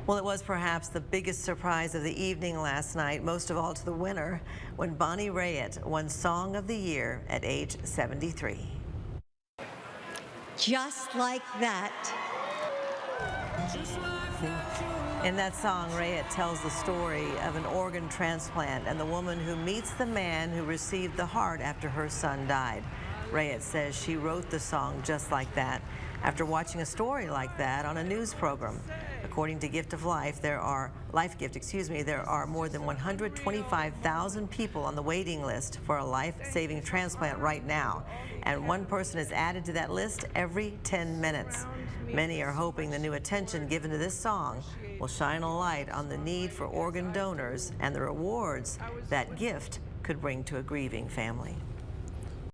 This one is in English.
Well, it was perhaps the biggest surprise of the evening last night, most of all to the winner, when Bonnie Raitt won Song of the Year at age 73. Just like that. In that song, Raitt tells the story of an organ transplant and the woman who meets the man who received the heart after her son died. Raitt says she wrote the song just like that after watching a story like that on a news program. According to LifeGift, there are more than 125,000 people on the waiting list for a life-saving transplant right now, and one person is added to that list every 10 minutes. Many are hoping the new attention given to this song will shine a light on the need for organ donors and the rewards that gift could bring to a grieving family.